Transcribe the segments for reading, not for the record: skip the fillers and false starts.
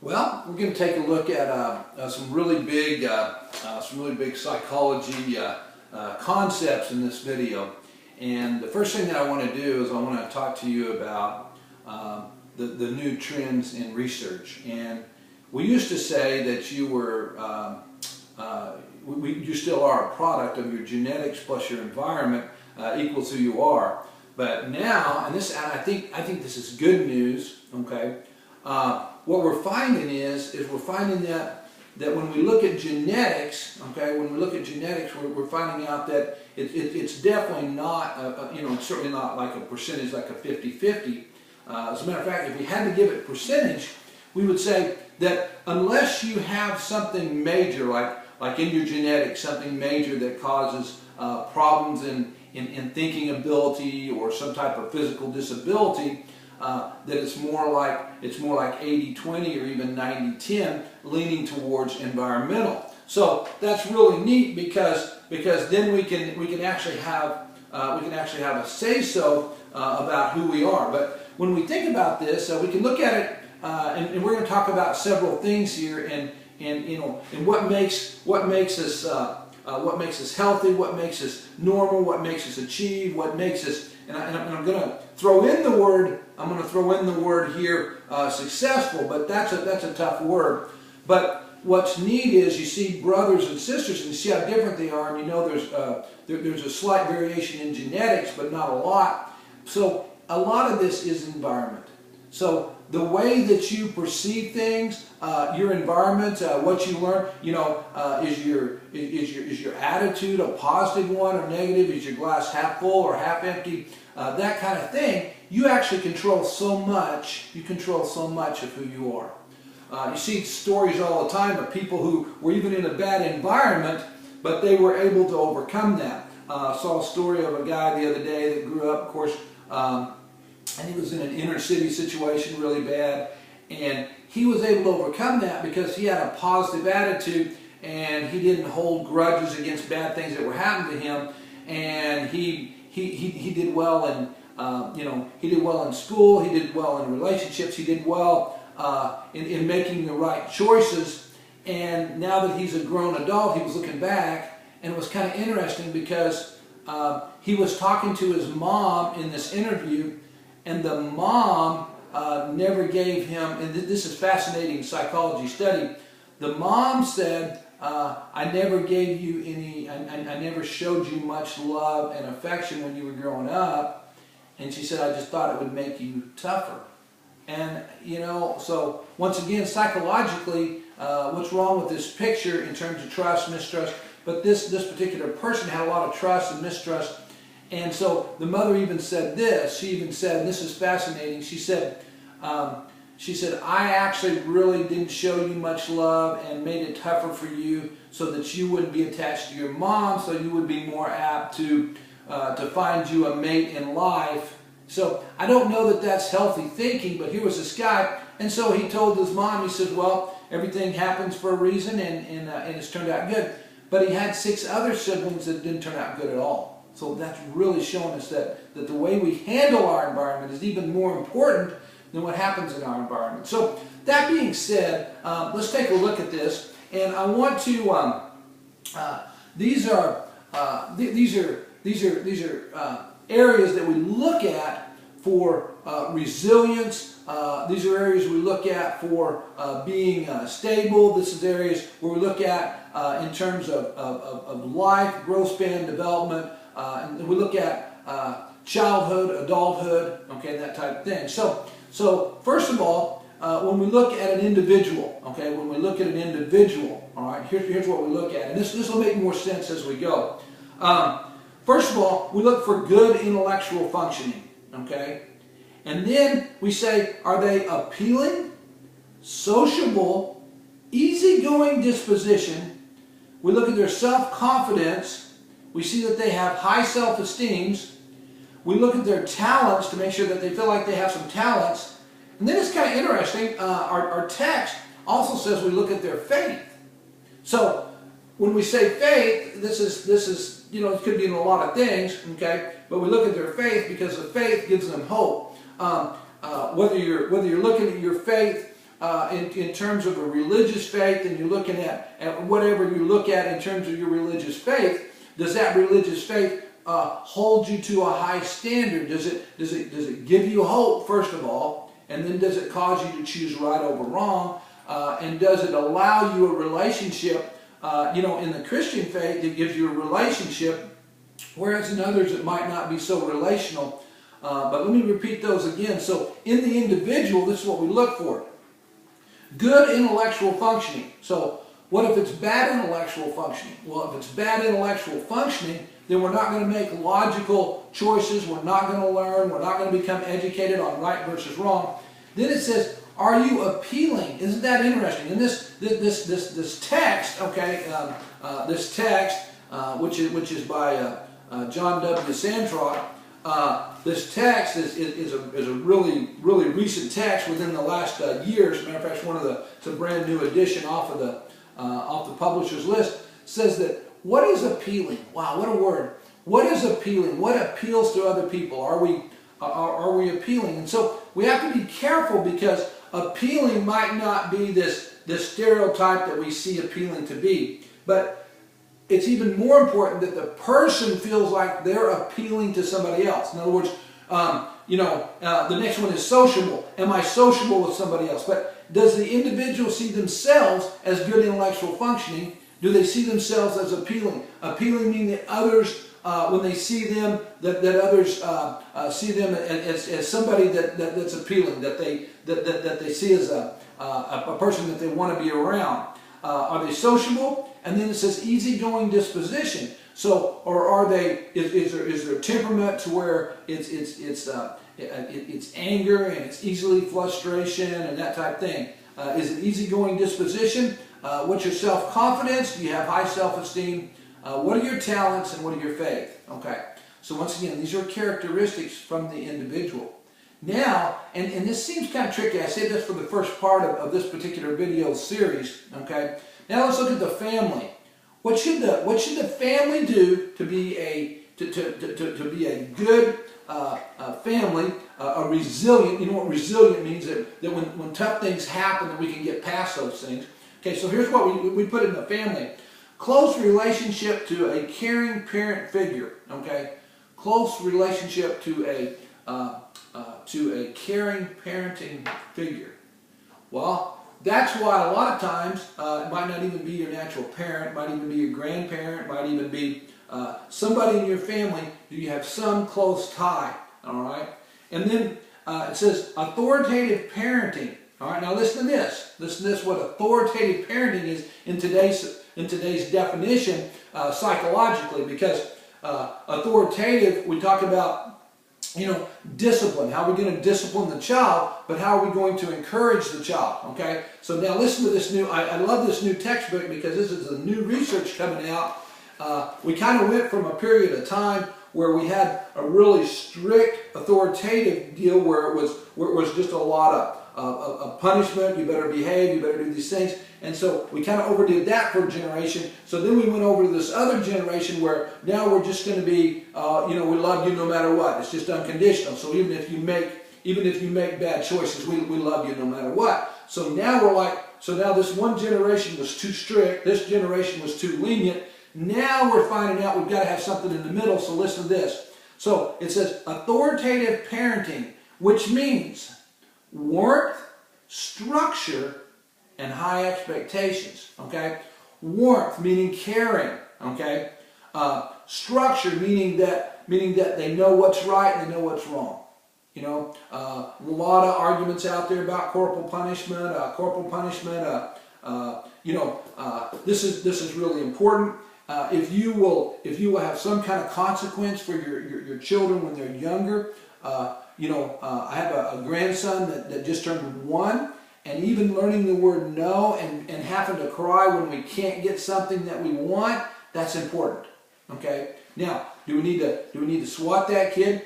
Well, we're going to take a look at some really big psychology concepts in this video. And the first thing that I want to do is I want to talk to you about the new trends in research. And we used to say that you were, you still are a product of your genetics plus your environment equals who you are. But now, and I think this is good news. Okay. What we're finding is we're finding that when we look at genetics, okay, we're finding out that it's definitely not, it's certainly not like a percentage like a 50-50. As a matter of fact, if we had to give it percentage, we would say that unless you have something major, like in your genetics, something major that causes problems in thinking ability or some type of physical disability, that it's more like 80-20 or even 90-10, leaning towards environmental. So that's really neat because then we can actually have a say so about who we are. But when we think about this, we can look at it, and we're going to talk about several things here, and what makes us healthy, what makes us normal, what makes us achieve, what makes us. And I'm going to throw in the word here, successful, but that's a tough word. But what's neat is you see brothers and sisters, and you see how different they are, and you know there's a slight variation in genetics, but not a lot. So a lot of this is environment. So the way that you perceive things, your environment, what you learn, is your attitude a positive one or negative? Is your glass half full or half empty? That kind of thing. You actually control so much. You control so much of who you are. You see stories all the time of people who were even in a bad environment, but they were able to overcome that. I saw a story of a guy the other day that grew up, of course, and he was in an inner city situation really bad, and he was able to overcome that because he had a positive attitude and he didn't hold grudges against bad things that were happening to him, and he did well in he did well in school, he did well in relationships, he did well in making the right choices. And now that he's a grown adult, he was looking back, and it was kind of interesting because he was talking to his mom in this interview, and the mom never gave him, and this is fascinating psychology study, the mom said, I never gave you any, I never showed you much love and affection when you were growing up. And she said, I just thought it would make you tougher. And, so once again, psychologically, what's wrong with this picture in terms of trust, mistrust? But this particular person had a lot of trust and mistrust. And so the mother even said this. She even said, and this is fascinating, she said, I actually really didn't show you much love and made it tougher for you so that you wouldn't be attached to your mom, so you would be more apt to find you a mate in life. So I don't know that that's healthy thinking, but here was this guy, and so he told his mom, he said, well, everything happens for a reason, and it's turned out good. But he had 6 other siblings that didn't turn out good at all. So that's really showing us that the way we handle our environment is even more important than what happens in our environment. So that being said, let's take a look at this, and I want to. These are areas that we look at for resilience. These are areas we look at for being stable. This is areas where we look at in terms of life, growth span, development, and we look at childhood, adulthood, okay, that type of thing. So first of all, when we look at an individual, okay, all right, here's what we look at, and this will make more sense as we go. First of all, we look for good intellectual functioning, okay, and then we say, are they appealing, sociable, easygoing disposition? We look at their self-confidence. We see that they have high self-esteem. We look at their talents to make sure that they feel like they have some talents. And then it's kind of interesting, our text also says we look at their faith. So when we say faith, this is it could be in a lot of things, okay? But we look at their faith because the faith gives them hope. Whether you're looking at your faith in terms of a religious faith, and you're looking at whatever you look at in terms of your religious faith, does that religious faith hold you to a high standard? Does it give you hope, first of all, and then does it cause you to choose right over wrong? And does it allow you a relationship? In the Christian faith, it gives you a relationship, whereas in others it might not be so relational. But let me repeat those again. So in the individual, this is what we look for. Good intellectual functioning. So what if it's bad intellectual functioning? Well, if it's bad intellectual functioning, then we're not going to make logical choices. We're not going to learn. We're not going to become educated on right versus wrong. Then it says, are you appealing? Isn't that interesting? And this text, okay, this text, which is by John W. Santrot, this text is a really recent text within the last years. As a matter of fact, it's a brand new edition off the publisher's list. Says that what is appealing? Wow, what a word! What is appealing? What appeals to other people? Are we appealing? And so we have to be careful, because appealing might not be this stereotype that we see appealing to be, but it's even more important that the person feels like they're appealing to somebody else. In other words, the next one is sociable. Am I sociable with somebody else? But does the individual see themselves as good intellectual functioning? Do they see themselves as appealing? Appealing meaning that others, when they see them, that others see them as somebody that's appealing, that they see as a person that they want to be around. Are they sociable? And then it says easygoing disposition. So, or are they? Is there temperament to where it's anger and it's easily frustration and that type of thing? Is it easygoing disposition? What's your self-confidence? Do you have high self-esteem? What are your talents and what are your faith? Okay. So once again, these are characteristics from the individual. Now, and this seems kind of tricky. I said this for the first part of this particular video series. Okay. Now let's look at the family. What should the family do to be a good family, a resilient? You know what resilient means? That when tough things happen, that we can get past those things. Okay, so here's what we put in the family: close relationship to a caring parent figure. Okay, close relationship to a caring parenting figure. Well, that's why a lot of times it might not even be your natural parent, it might even be your grandparent, it might even be somebody in your family. Do you have some close tie? All right, and then it says authoritative parenting. All right, now listen to this. Listen to this. What authoritative parenting is in today's definition psychologically, because authoritative, we talk about, discipline. How are we going to discipline the child, but how are we going to encourage the child? Okay, so now listen to this new, I love this new textbook, because this is the new research coming out. We kind of went from a period of time where we had a really strict authoritative deal where it was just a lot of punishment. You better behave, you better do these things. And so we kind of overdid that for a generation. So then we went over to this other generation where now we're just going to be, we love you no matter what. It's just unconditional. So even if you make bad choices, we love you no matter what. So now now this one generation was too strict. This generation was too lenient. Now we're finding out we've got to have something in the middle. So listen to this. So it says authoritative parenting, which means warmth, structure, and high expectations. Okay, warmth meaning caring. Okay, structure meaning that they know what's right and they know what's wrong. A lot of arguments out there about corporal punishment. This is really important. If you will have some kind of consequence for your children when they're younger. I have a grandson that just turned 1, and even learning the word no and having to cry when we can't get something that we want, that's important. Okay. Now, do we need to swat that kid?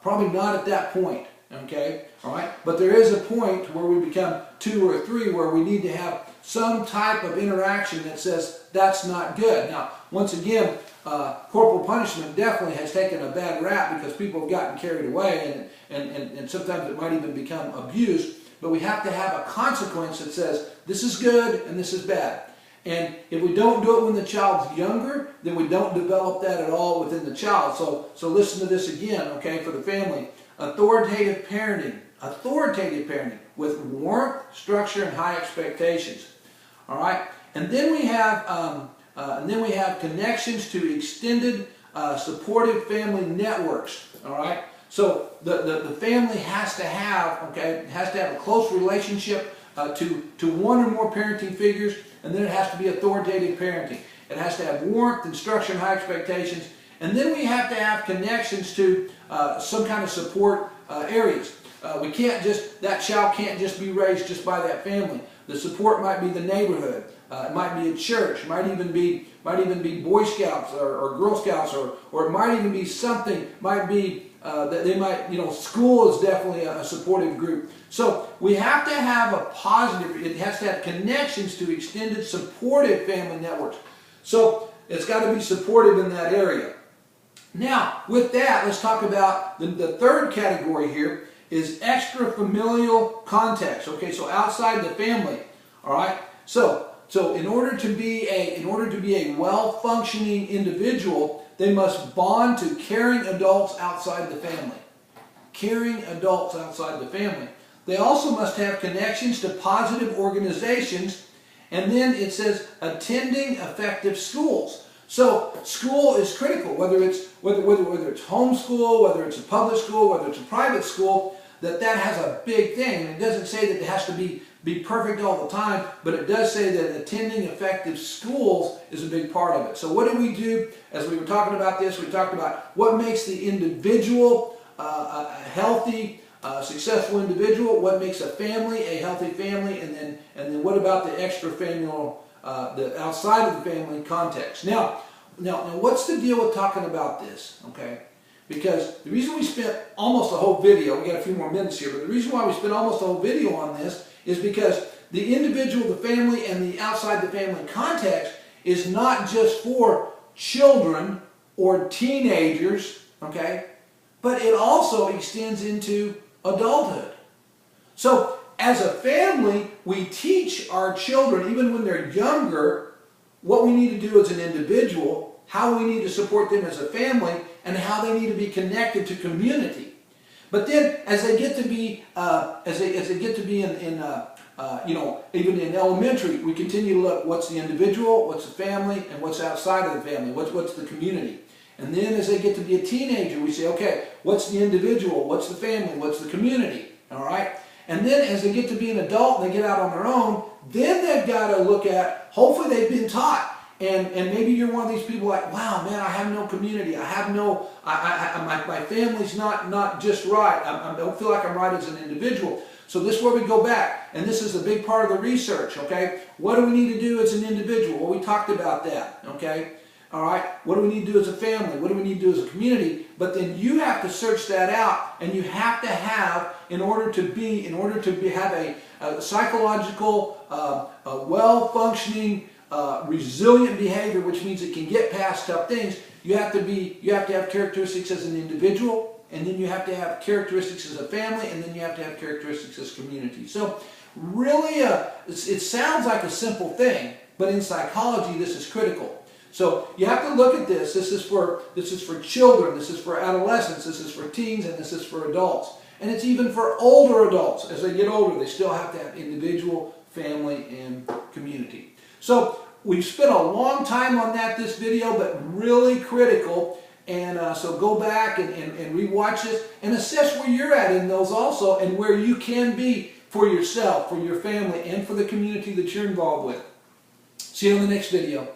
Probably not at that point. Okay. All right. But there is a point where we become 2 or 3 where we need to have some type of interaction that says that's not good. Now, once again, corporal punishment definitely has taken a bad rap because people have gotten carried away, and sometimes it might even become abuse. but we have to have a consequence that says this is good and this is bad. And if we don't do it when the child's younger, then we don't develop that at all within the child. So listen to this again, okay, for the family. Authoritative parenting with warmth, structure, and high expectations. All right, and then we have connections to extended supportive family networks. All right, so the family has to have a close relationship to one or more parenting figures, and then it has to be authoritative parenting. It has to have warmth and structure and high expectations, and then we have to have connections to some kind of support areas. That child can't just be raised just by that family. The support might be the neighborhood. It might be a church. It might even be Boy Scouts or Girl Scouts, or it might even be something. Might be that they might, school is definitely a supportive group. So we have to have a positive. It has to have connections to extended supportive family networks. So it's got to be supportive in that area. Now, with that, let's talk about the third category here is extra familial context. Okay, so outside the family. All right. So in order to be a well-functioning individual, they must bond to caring adults outside the family. Caring adults outside the family. They also must have connections to positive organizations, and then it says attending effective schools. So school is critical, whether it's homeschool, whether it's a public school, whether it's a private school, that has a big thing. And it doesn't say that it has to be perfect all the time, but it does say that attending effective schools is a big part of it. So what do we do? As we were talking about this, we talked about what makes the individual a healthy, successful individual, what makes a family a healthy family, and then what about the extra familial, the outside of the family context. Now, what's the deal with talking about this? Okay, because the reason we spent almost a whole video, we got a few more minutes here, but the reason why we spent almost a whole video on this is because the individual, the family, and the outside the family context is not just for children or teenagers, okay, but it also extends into adulthood. So as a family, we teach our children, even when they're younger, what we need to do as an individual, how we need to support them as a family, and how they need to be connected to community. But then, as they get to be, even in elementary, we continue to look what's the individual, what's the family, and what's outside of the family, what's the community. And then, as they get to be a teenager, we say, okay, what's the individual, what's the family, what's the community, all right? And then, as they get to be an adult and they get out on their own, then they've got to look at, hopefully they've been taught. And maybe you're one of these people like, wow, man, I have no community. I have no, my family's not just right. I don't feel like I'm right as an individual. So this is where we go back. And this is a big part of the research, okay? What do we need to do as an individual? Well, we talked about that, okay? All right, what do we need to do as a family? What do we need to do as a community? But then you have to search that out, and you have to have, in order to have a psychological, well-functioning, resilient behavior, which means it can get past tough things. You have to have characteristics as an individual, and then you have to have characteristics as a family, and then you have to have characteristics as community. So really, it sounds like a simple thing, but in psychology, this is critical. So you have to look at this. This is for children, this is for adolescents, this is for teens, and this is for adults. And it's even for older adults. As they get older, they still have to have individual, family, and community. So we've spent a long time on this video, but really critical. And so go back and rewatch this and assess where you're at in those also, and where you can be for yourself, for your family, and for the community that you're involved with. See you on the next video.